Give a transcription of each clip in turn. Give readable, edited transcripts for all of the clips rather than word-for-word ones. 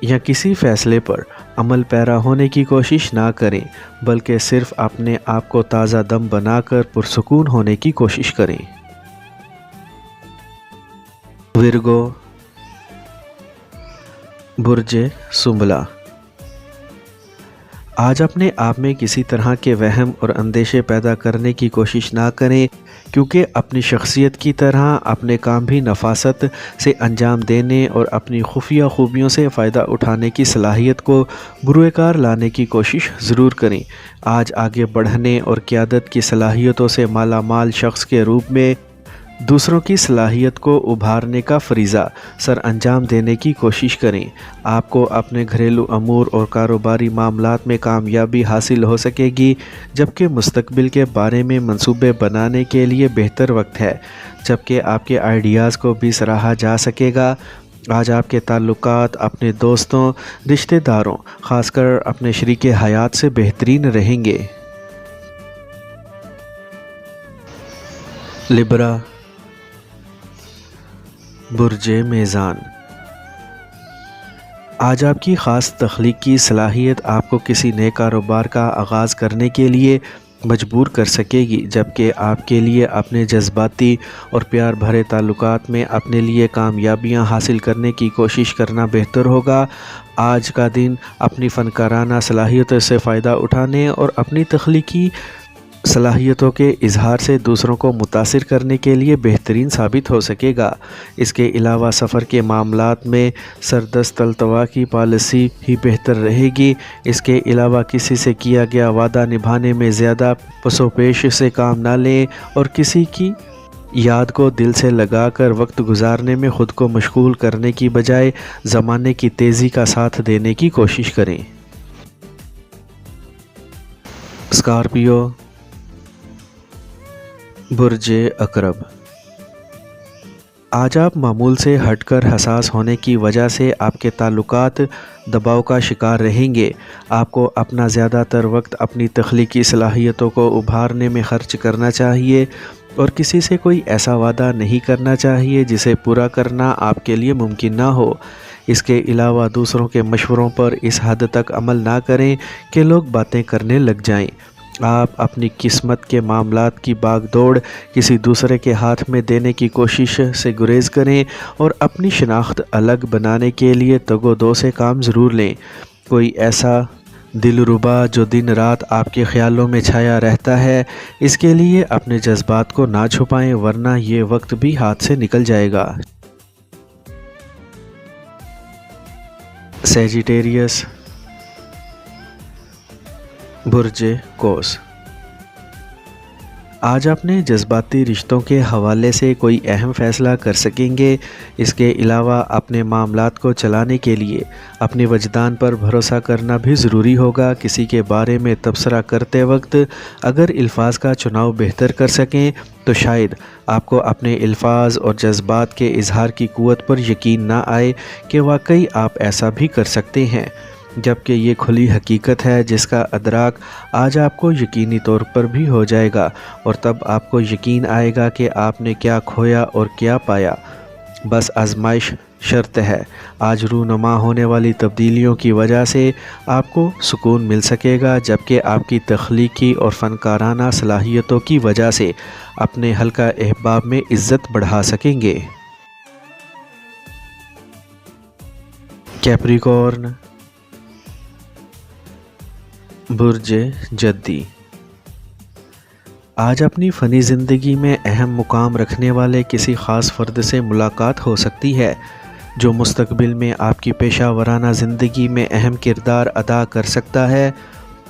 یا کسی فیصلے پر عمل پیرا ہونے کی کوشش نہ کریں، بلکہ صرف اپنے آپ کو تازہ دم بنا کر پرسکون ہونے کی کوشش کریں۔ ورگو، برج سنبلہ، آج اپنے آپ میں کسی طرح کے وہم اور اندیشے پیدا کرنے کی کوشش نہ کریں، کیونکہ اپنی شخصیت کی طرح اپنے کام بھی نفاست سے انجام دینے اور اپنی خفیہ خوبیوں سے فائدہ اٹھانے کی صلاحیت کو بروئے کار لانے کی کوشش ضرور کریں۔ آج آگے بڑھنے اور قیادت کی صلاحیتوں سے مالا مال شخص کے روپ میں دوسروں کی صلاحیت کو ابھارنے کا فریضہ سر انجام دینے کی کوشش کریں۔ آپ کو اپنے گھریلو امور اور کاروباری معاملات میں کامیابی حاصل ہو سکے گی، جبکہ مستقبل کے بارے میں منصوبے بنانے کے لیے بہتر وقت ہے، جبکہ آپ کے آئیڈیاز کو بھی سراہا جا سکے گا۔ آج آپ کے تعلقات اپنے دوستوں، رشتہ داروں، خاص کر اپنے شریک حیات سے بہترین رہیں گے۔ لبرا، برج میزان، آج آپ کی خاص تخلیقی صلاحیت آپ کو کسی نئے کاروبار کا آغاز کرنے کے لیے مجبور کر سکے گی، جبکہ آپ کے لیے اپنے جذباتی اور پیار بھرے تعلقات میں اپنے لیے کامیابیاں حاصل کرنے کی کوشش کرنا بہتر ہوگا۔ آج کا دن اپنی فنکارانہ صلاحیتوں سے فائدہ اٹھانے اور اپنی تخلیقی صلاحیتوں کے اظہار سے دوسروں کو متاثر کرنے کے لیے بہترین ثابت ہو سکے گا۔ اس کے علاوہ سفر کے معاملات میں سردست التوا کی پالیسی ہی بہتر رہے گی۔ اس کے علاوہ کسی سے کیا گیا وعدہ نبھانے میں زیادہ پس و پیش سے کام نہ لیں اور کسی کی یاد کو دل سے لگا کر وقت گزارنے میں خود کو مشغول کرنے کی بجائے زمانے کی تیزی کا ساتھ دینے کی کوشش کریں۔ اسکارپیو، برج عقرب، آج آپ معمول سے ہٹ کر حساس ہونے کی وجہ سے آپ کے تعلقات دباؤ کا شکار رہیں گے۔ آپ کو اپنا زیادہ تر وقت اپنی تخلیقی صلاحیتوں کو ابھارنے میں خرچ کرنا چاہیے اور کسی سے کوئی ایسا وعدہ نہیں کرنا چاہیے جسے پورا کرنا آپ کے لیے ممکن نہ ہو۔ اس کے علاوہ دوسروں کے مشوروں پر اس حد تک عمل نہ کریں کہ لوگ باتیں کرنے لگ جائیں۔ آپ اپنی قسمت کے معاملات کی باغ دوڑ کسی دوسرے کے ہاتھ میں دینے کی کوشش سے گریز کریں اور اپنی شناخت الگ بنانے کے لیے تگ و دو سے کام ضرور لیں۔ کوئی ایسا دلربا جو دن رات آپ کے خیالوں میں چھایا رہتا ہے، اس کے لیے اپنے جذبات کو نہ چھپائیں، ورنہ یہ وقت بھی ہاتھ سے نکل جائے گا۔ سیجیٹیریس، برج قوس، آج اپنے جذباتی رشتوں کے حوالے سے کوئی اہم فیصلہ کر سکیں گے۔ اس کے علاوہ اپنے معاملات کو چلانے کے لیے اپنے وجدان پر بھروسہ کرنا بھی ضروری ہوگا۔ کسی کے بارے میں تبصرہ کرتے وقت اگر الفاظ کا چناؤ بہتر کر سکیں تو شاید آپ کو اپنے الفاظ اور جذبات کے اظہار کی قوت پر یقین نہ آئے کہ واقعی آپ ایسا بھی کر سکتے ہیں، جبکہ یہ کھلی حقیقت ہے جس کا ادراک آج آپ کو یقینی طور پر بھی ہو جائے گا، اور تب آپ کو یقین آئے گا کہ آپ نے کیا کھویا اور کیا پایا۔ بس آزمائش شرط ہے۔ آج رونما ہونے والی تبدیلیوں کی وجہ سے آپ کو سکون مل سکے گا، جبکہ آپ کی تخلیقی اور فنکارانہ صلاحیتوں کی وجہ سے اپنے حلقہ احباب میں عزت بڑھا سکیں گے۔ کیپریکورن، برج جدی، آج اپنی فنی زندگی میں اہم مقام رکھنے والے کسی خاص فرد سے ملاقات ہو سکتی ہے جو مستقبل میں آپ کی پیشہ ورانہ زندگی میں اہم کردار ادا کر سکتا ہے۔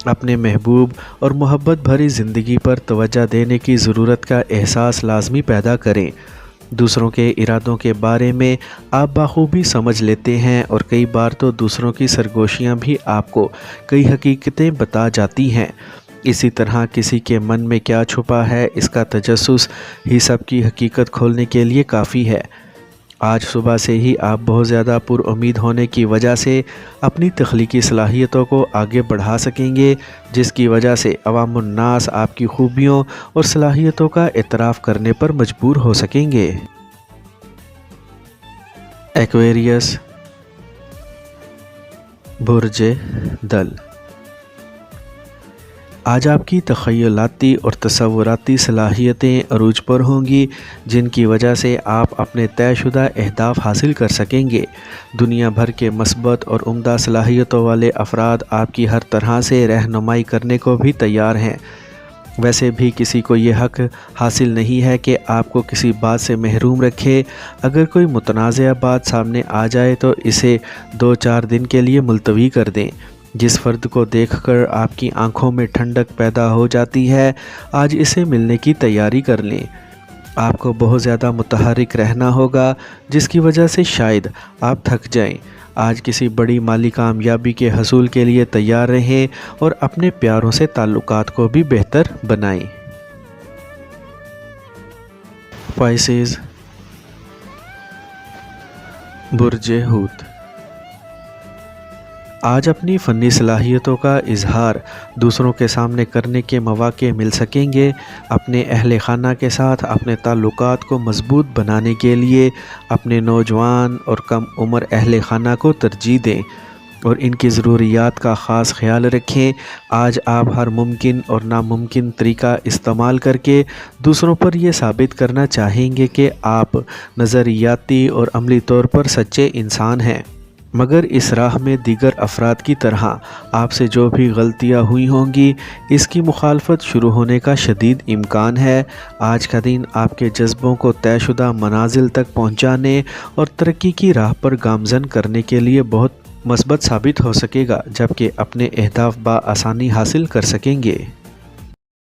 اپنے محبوب اور محبت بھری زندگی پر توجہ دینے کی ضرورت کا احساس لازمی پیدا کریں۔ دوسروں کے ارادوں کے بارے میں آپ بخوبی سمجھ لیتے ہیں اور کئی بار تو دوسروں کی سرگوشیاں بھی آپ کو کئی حقیقتیں بتا جاتی ہیں۔ اسی طرح کسی کے من میں کیا چھپا ہے اس کا تجسس ہی سب کی حقیقت کھولنے کے لیے کافی ہے۔ آج صبح سے ہی آپ بہت زیادہ پر امید ہونے کی وجہ سے اپنی تخلیقی صلاحیتوں کو آگے بڑھا سکیں گے، جس کی وجہ سے عوام الناس آپ کی خوبیوں اور صلاحیتوں کا اعتراف کرنے پر مجبور ہو سکیں گے۔ ایکویریس، برج دل، آج آپ کی تخیلاتی اور تصوراتی صلاحیتیں عروج پر ہوں گی، جن کی وجہ سے آپ اپنے طے شدہ اہداف حاصل کر سکیں گے۔ دنیا بھر کے مثبت اور عمدہ صلاحیتوں والے افراد آپ کی ہر طرح سے رہنمائی کرنے کو بھی تیار ہیں۔ ویسے بھی کسی کو یہ حق حاصل نہیں ہے کہ آپ کو کسی بات سے محروم رکھے۔ اگر کوئی متنازع بات سامنے آ جائے تو اسے 2-4 دن کے لیے ملتوی کر دیں۔ جس فرد کو دیکھ کر آپ کی آنکھوں میں ٹھنڈک پیدا ہو جاتی ہے، آج اسے ملنے کی تیاری کر لیں۔ آپ کو بہت زیادہ متحرک رہنا ہوگا، جس کی وجہ سے شاید آپ تھک جائیں۔ آج کسی بڑی مالی کامیابی کے حصول کے لیے تیار رہیں اور اپنے پیاروں سے تعلقات کو بھی بہتر بنائیں۔ پائسیز، برج حوت، آج اپنی فنی صلاحیتوں کا اظہار دوسروں کے سامنے کرنے کے مواقع مل سکیں گے۔ اپنے اہل خانہ کے ساتھ اپنے تعلقات کو مضبوط بنانے کے لیے اپنے نوجوان اور کم عمر اہل خانہ کو ترجیح دیں اور ان کی ضروریات کا خاص خیال رکھیں۔ آج آپ ہر ممکن اور ناممکن طریقہ استعمال کر کے دوسروں پر یہ ثابت کرنا چاہیں گے کہ آپ نظریاتی اور عملی طور پر سچے انسان ہیں، مگر اس راہ میں دیگر افراد کی طرح آپ سے جو بھی غلطیاں ہوئی ہوں گی، اس کی مخالفت شروع ہونے کا شدید امکان ہے۔ آج کا دن آپ کے جذبوں کو طے شدہ منازل تک پہنچانے اور ترقی کی راہ پر گامزن کرنے کے لیے بہت مثبت ثابت ہو سکے گا، جبکہ اپنے اہداف بآسانی حاصل کر سکیں گے۔